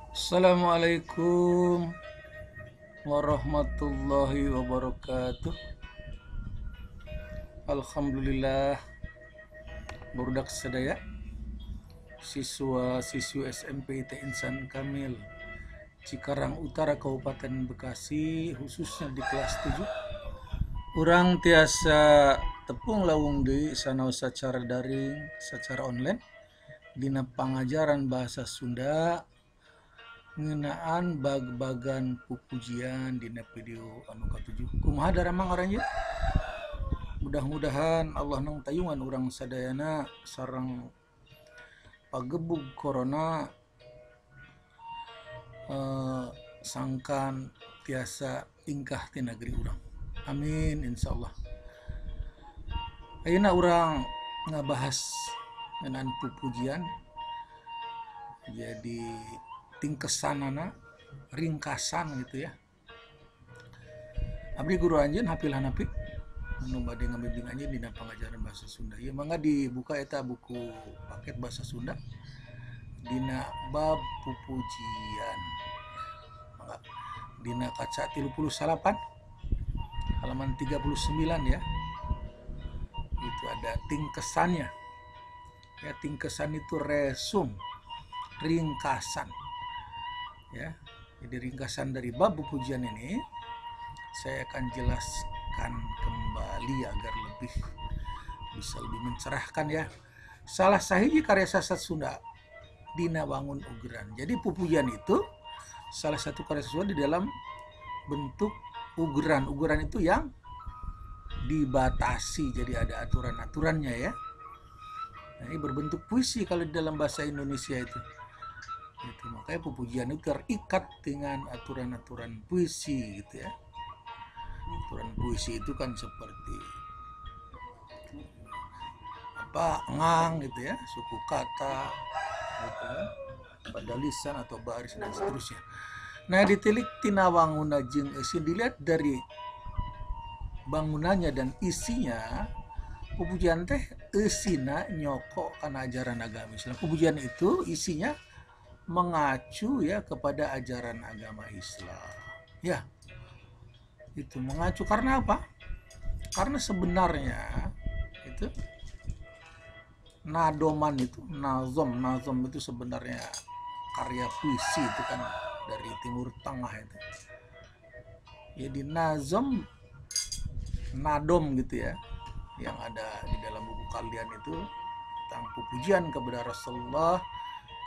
Assalamualaikum warahmatullahi wabarakatuh. Alhamdulillah, barudak sadaya siswa-siswi SMP IT Insan Kamil Cikarang Utara Kabupaten Bekasi, khususnya di kelas 7. Urang tiasa tepung lawung deui sanaos secara daring, secara online dina pangajaran bahasa Sunda ngeunaan bag-bagan pupujian dina video anu katujuh. Kumaha daramang orangnya? Mudah-mudahan Allah nang tayungan urang sadayana sareng pagebug corona sangkan tiasa tingkah ti negeri urang. Amin insyaallah. Ayeuna urang ngabahas ngeunaan pupujian. Jadi tingkesanana ringkasan gitu ya. Abdi guru anjeun hapilan hapi anu bade ngabimbing anjeun dina pangajaran bahasa Sunda. Ieu mangga dibuka eta buku paket bahasa Sunda dina bab pupujian. Mangga dina kaca 38 halaman 39 ya. Itu ada tingkesannya. Ya, tingkesan itu resum, ringkasan. Ya. Jadi ringkasan dari bab pupujian ini saya akan jelaskan kembali agar bisa lebih mencerahkan ya. Salah sahiji karya sastra Sunda dina wangun ugeran. Jadi pupujian itu salah satu karya sastra di dalam bentuk ugeran. Ugeran itu yang dibatasi, jadi ada aturan-aturannya ya. Nah, ini berbentuk puisi kalau di dalam bahasa Indonesia itu. Makanya pupujian itu terikat dengan aturan-aturan puisi gitu ya. Aturan puisi itu kan seperti ngang gitu ya, suku kata gitu ya, pada lisan atau baris dan seterusnya. Nah, ditilik tina wanguna jeung eusin dilihat dari bangunannya dan isinya. Pupujian teh eusina nyoko kana ajaran agama Islam. Pupujian itu isinya mengacu ya kepada ajaran agama Islam. Ya, itu mengacu karena apa? Karena sebenarnya itu nadoman itu nazom itu sebenarnya karya puisi itu kan dari Timur Tengah itu. Jadi nazom nadom gitu ya, yang ada di dalam buku kalian itu tentang pupujian kepada Rasulullah,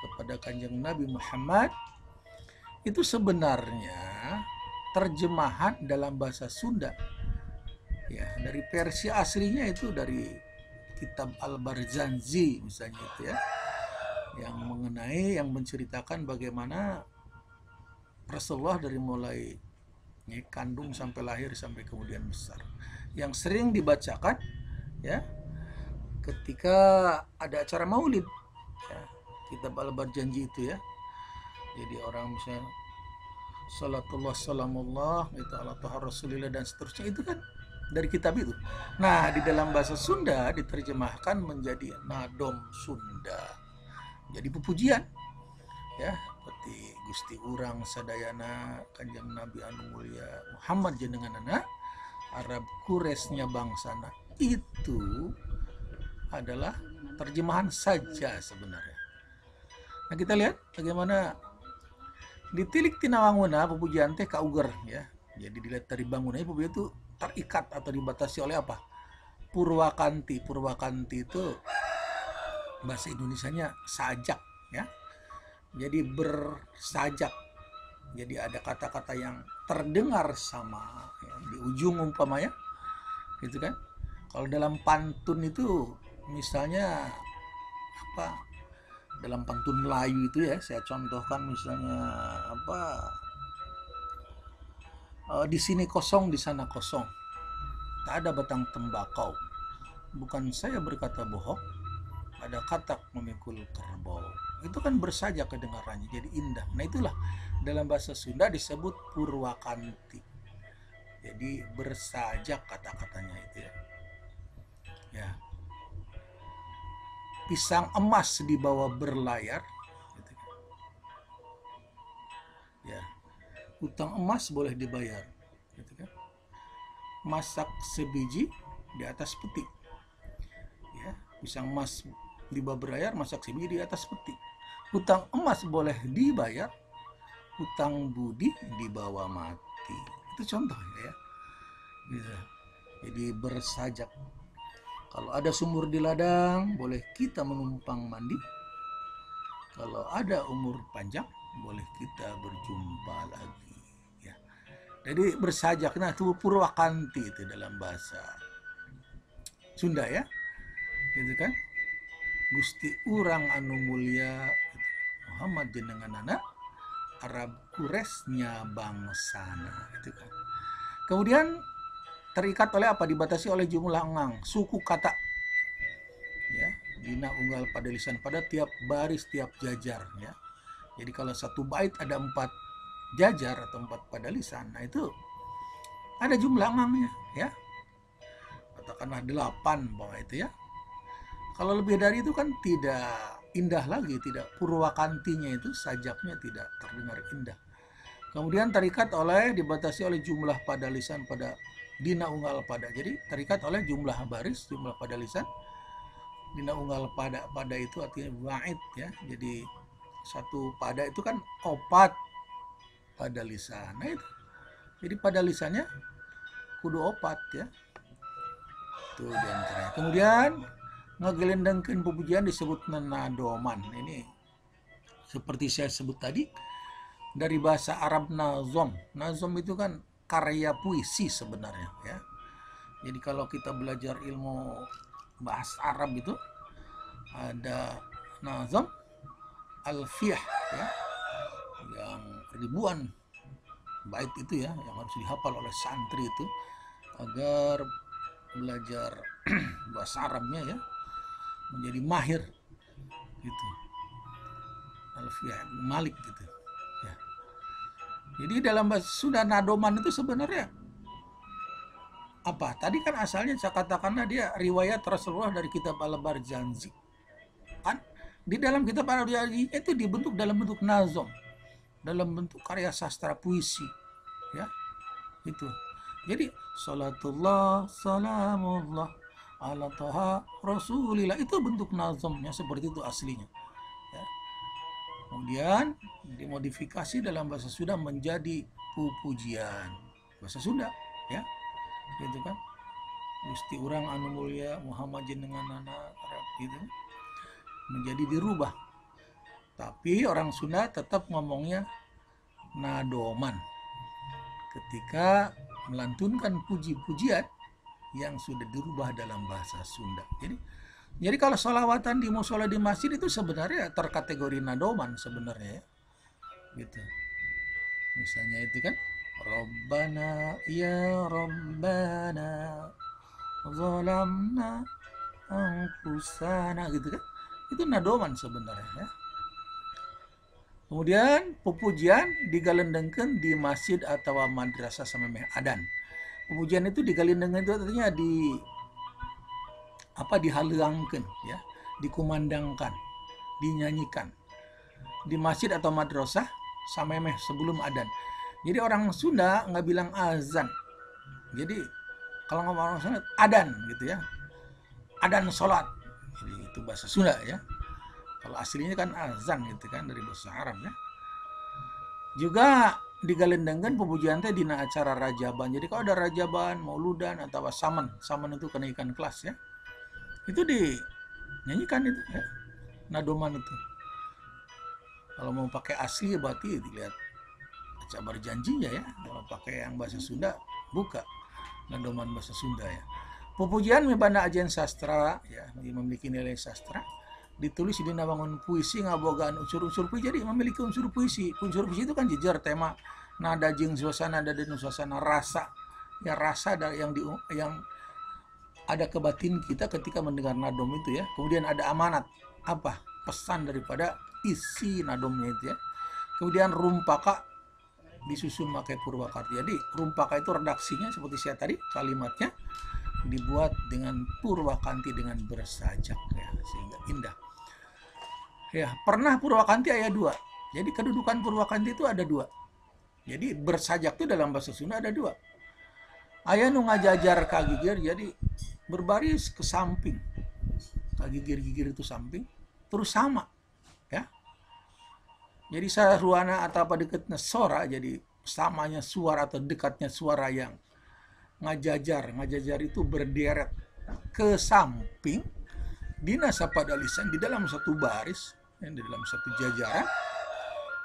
kepada Kanjeng Nabi Muhammad, itu sebenarnya terjemahan dalam bahasa Sunda ya, dari versi aslinya itu dari kitab Al-Barzanji misalnya itu ya, yang menceritakan bagaimana Rasulullah dari mulai kandung sampai lahir sampai kemudian besar, yang sering dibacakan ya ketika ada acara maulid ya, kitab Al-Barzanji itu ya. Jadi orang misalnya salatullah salamullah itu ala tohar rasulillah dan seterusnya, itu kan dari kitab itu. Nah, di dalam bahasa Sunda diterjemahkan menjadi nadom Sunda, jadi pupujian ya, seperti Gusti Urang Sadayana Kanjeng Nabi anu mulia Muhammad jenenganana Arab Kuresnya bangsana, itu adalah terjemahan saja sebenarnya. Nah, kita lihat bagaimana ditilik tina wanguna pupujian teh kauger ya. Jadi dilihat dari bangunannya, pupujian itu terikat atau dibatasi oleh apa? Purwakanti. Purwakanti itu bahasa Indonesianya sajak ya. Jadi bersajak. Jadi ada kata-kata yang terdengar sama ya, di ujung umpamanya gitu kan. Kalau dalam pantun itu misalnya apa, dalam pantun Melayu itu ya, saya contohkan misalnya di sini kosong, di sana kosong, tak ada batang tembakau, bukan saya berkata bohong, ada katak memikul kerbau. Itu kan bersajak kedengarannya, jadi indah. Nah, itulah dalam bahasa Sunda disebut purwakanti, jadi bersajak kata-katanya itu ya. Ya, pisang emas dibawa berlayar gitu. Utang emas boleh dibayar, gitu kan? Masak sebiji di atas peti, ya. Pisang emas di bawah berayar, masak sebiji di atas peti. Utang emas boleh dibayar, utang budi dibawa mati. Itu contoh ya. Gitu. Jadi bersajak. Kalau ada sumur di ladang, boleh kita menumpang mandi. Kalau ada umur panjang, boleh kita berjumpa lagi. Ya. Jadi bersajak, nah itu purwakanti itu dalam bahasa Sunda ya, gitu kan? Gusti urang anu mulia Muhammad jenenganana Arab Quraisy bangsana, itu kan. Kemudian terikat oleh apa? Dibatasi oleh jumlah engang, suku kata. Ya, dina unggal pada lisan pada tiap baris, tiap jajar ya. Jadi kalau satu bait ada 4 jajar atau 4 pada lisan, nah itu ada jumlah engangnya ya. Katakanlah 8 bahwa itu ya. Kalau lebih dari itu kan tidak indah lagi, tidak purwakantinya itu sajaknya tidak terdengar indah. Kemudian terikat oleh dibatasi oleh jumlah pada lisan pada dina unggal pada. Jadi terikat oleh jumlah baris, jumlah pada lisan. Dina unggal pada itu artinya wa'id ya. Jadi satu pada itu kan opat pada lisan. Nah itu. Jadi pada lisannya kudu opat ya. Itu diantaranya. Kemudian ngagelendangkeun pupujian disebut nadoman. Ini seperti saya sebut tadi dari bahasa Arab nazom. Nazom itu kan karya puisi sebenarnya ya. Jadi kalau kita belajar ilmu bahasa Arab itu ada nazom, alfiyah ya, yang ribuan bait itu ya, yang harus dihafal oleh santri itu agar belajar bahasa Arabnya ya menjadi mahir gitu. Alfiyah Malik gitu ya. Jadi dalam bahasa Sunda nadoman itu sebenarnya apa? Tadi kan asalnya saya katakanlah dia riwayat Rasulullah dari kitab Al-Barzanji. Kan di dalam kitab Al-Barzanji itu dibentuk dalam bentuk nazom, dalam bentuk karya sastra puisi. Ya. Itu. Jadi salatullah salamullah ala taha rasulillah itu bentuk nazomnya seperti itu aslinya. Ya. Kemudian dimodifikasi dalam bahasa Sunda menjadi pupujian bahasa Sunda ya. Gitu kan, Gusti urang anu mulia Muhammad jenenganana Arab gitu menjadi dirubah, tapi orang Sunda tetap ngomongnya nadoman ketika melantunkan puji-pujian yang sudah dirubah dalam bahasa Sunda. Jadi kalau sholawatan di musola di masjid itu sebenarnya terkategori nadoman sebenarnya ya. Gitu. Misalnya itu kan Rabbana ya Rabbana zalamna anfusana gitu kan. Itu nadoman sebenarnya ya. Kemudian pupujian digalendengkeun di masjid atau madrasah samemeh adan. Pupujian itu digalendengkeun itu artinya dihaleuangkeun ya, dikumandangkan, dinyanyikan di masjid atau madrasah samemeh sebelum adan. Jadi orang Sunda nggak bilang azan. Jadi kalau ngomong orang Sunda adan gitu ya. Adan sholat. Jadi itu bahasa Sunda ya. Kalau aslinya kan azan gitu kan dari bahasa Arab ya. Juga digalendangkan pupujian teh dina acara rajaban. Jadi kalau ada rajaban, mauludan atau saman itu kenaikan kelas ya. Itu dinyanyikan itu ya. Nadoman itu. Kalau mau pakai asli berarti dilihat Cabar janjinya ya, kalau pakai yang bahasa Sunda buka nadoman bahasa Sunda ya. Pupujian mibanda ajen sastra ya, memiliki nilai sastra, ditulis di bangun puisi ngabogaan unsur-unsur puisi, jadi memiliki unsur puisi. Unsur puisi itu kan jejer tema nada jeung suasana, nada dan suasana rasa ya, rasa yang ada ke batin kita ketika mendengar nadom itu ya. Kemudian ada amanat apa pesan daripada isi nadomnya itu ya. Kemudian rumpaka disusun pakai purwakarti. Jadi rumpaka itu redaksinya seperti saya tadi, kalimatnya dibuat dengan purwakanti dengan bersajak ya, sehingga indah. Ya, pernah purwakanti ayat 2. Jadi kedudukan purwakanti itu ada 2. Jadi bersajak itu dalam bahasa Sunda ada dua. Aya nu ngajajar ka gigir, jadi berbaris ke samping. Ka gigir-gigir itu samping, terus sama. Ya. Jadi saruana atau apa dekatnya suara, jadi samanya suara atau dekatnya suara yang ngajajar. Ngajajar itu berderet ke samping, dina sapada lisan di dalam satu baris, di dalam satu jajaran,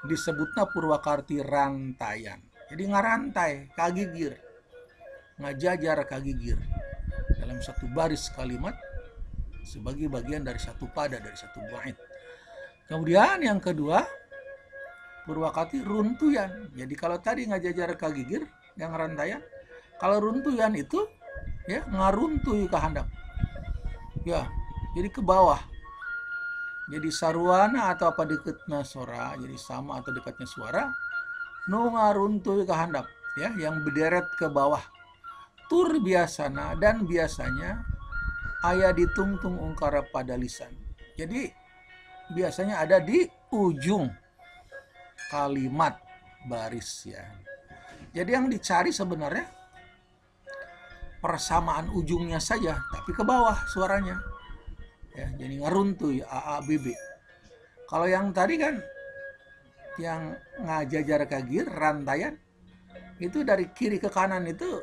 disebutnya Purwakarti rantaian. Jadi ngarantai, kagigir, ngajajar kagigir dalam satu baris kalimat sebagai bagian dari satu pada, dari satu bait. Kemudian yang kedua, Purwakarti runtuyan. Jadi kalau tadi ngajajar kagigir yang rantaian, kalau runtuyan itu ya ngaruntuy ke handap. Ya, jadi ke bawah. Jadi saruana atau apa dekatnya suara, jadi sama atau dekatnya suara, nu ngaruntuy ke handap, ya, yang berderet ke bawah. Tur biasana dan biasanya aya ditungtung ungkara pada lisan. Jadi biasanya ada di ujung kalimat baris ya. Jadi yang dicari sebenarnya persamaan ujungnya saja, tapi ke bawah suaranya. Ya, jadi ngeruntuy AABB. Kalau yang tadi kan yang ngajajar kagir rantaian itu dari kiri ke kanan itu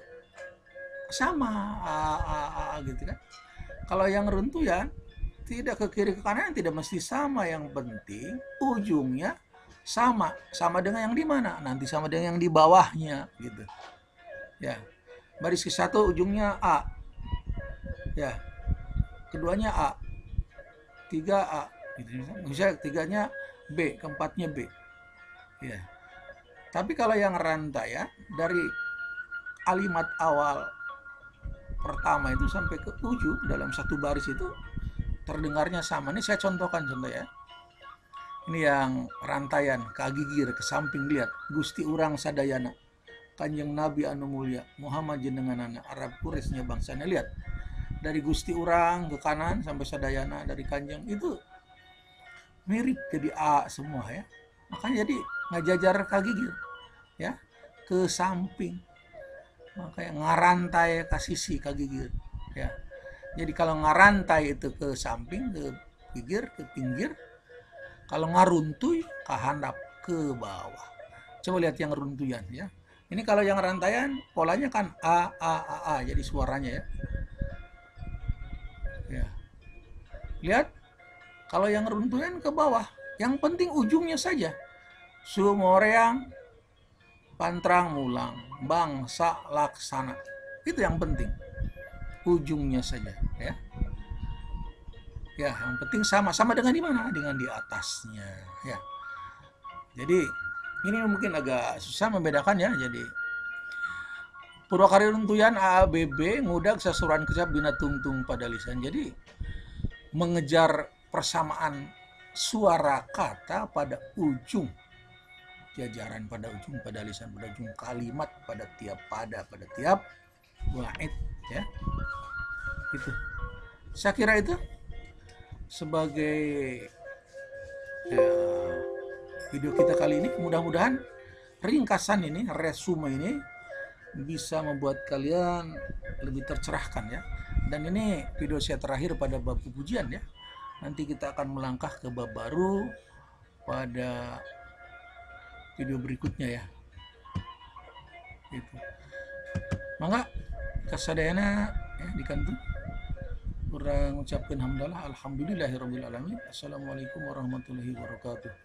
sama a gitu kan. Kalau yang runtuyan tidak ke kiri ke kanan tidak mesti sama, yang penting ujungnya sama. Sama dengan yang di mana? Nanti sama dengan yang di bawahnya gitu. Ya. Baris ke satu ujungnya A. Ya. Keduanya A. 3A gitu. Misalnya tiganya B, keempatnya B. Ya. Tapi kalau yang rantaian dari kalimat awal pertama itu sampai ke ujung dalam satu baris itu terdengarnya sama. Ini saya contohkan contoh ya. Ini yang rantaian kagigir ke samping, lihat Gusti Urang Sadayana Kanjeng Nabi anu mulia Muhammad jenenganana Arab Quraisnya bangsana, lihat dari Gusti Urang ke kanan sampai Sadayana dari Kanjeng itu mirip jadi A semua ya. Makanya jadi ngajajar kagigir ya ke samping, makanya ngarantai ke sisi kagigir ya. Jadi kalau ngarantai itu ke samping, ke gigir, ke pinggir. Kalau ngaruntuy ke handap, ke bawah. Coba lihat yang runtuyan ya. Ini kalau yang rantaian polanya kan A jadi suaranya ya. Ya. Lihat kalau yang runtuyan ke bawah, yang penting ujungnya saja. Sumoreang pantrang mulang bangsa laksana. Itu yang penting. Ujungnya saja ya. Ya, yang penting sama dengan di mana? Dengan di atasnya ya. Jadi ini mungkin agak susah membedakan ya. Jadi Purwakarti runtuyan AABB ngudag sasuran kecap bina tungtung pada lisan. Jadi mengejar persamaan suara kata pada ujung jajaran, pada ujung pada lisan, pada ujung kalimat, pada tiap pada tiap bait ya. Itu. Saya kira itu sebagai video kita kali ini. Mudah-mudahan ringkasan ini, resume ini bisa membuat kalian lebih tercerahkan ya. Dan ini video saya terakhir pada bab pujian ya. Nanti kita akan melangkah ke bab baru pada video berikutnya ya. Itu. Mangga kasadayana ya dikantung. Kurang ucapkan hamdalah alhamdulillahirabbil alamin. Assalamualaikum warahmatullahi wabarakatuh.